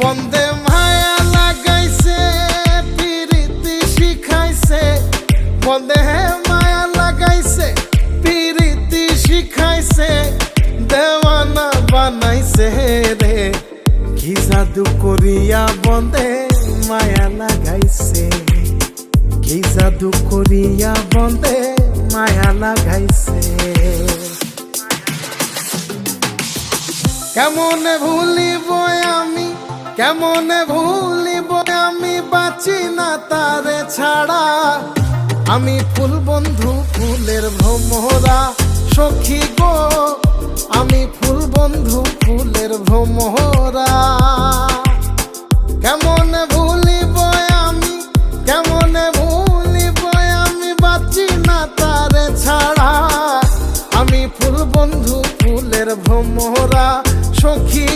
বন্দে মায়া লাগাইছে পিরিতি শিখাইছে, বন্দে মায়া লাগাইছে পিরিতি শিখাইছে, দেওয়ানা বানাইছে রে। কি জাদু করিয়া বন্দে মায়া লাগাইছে, কি জাদু করিয়া বন্দে মায়া লাগাইছে। কেমনে ভুলিব আমি, কেমনে ভুলিব আমি, বাঁচি না তারে ছাড়া। আমি ফুল বন্ধু ফুলের ভ্রমরা সখী গো, আমি ফুল বন্ধু ফুলের ভ্রমরা। কেমনে ভুলিব আমি, কেমনে ভুলিব আমি, বাঁচি না তারে ছাড়া। আমি ফুল বন্ধু ফুলের ভ্রমরা সখী।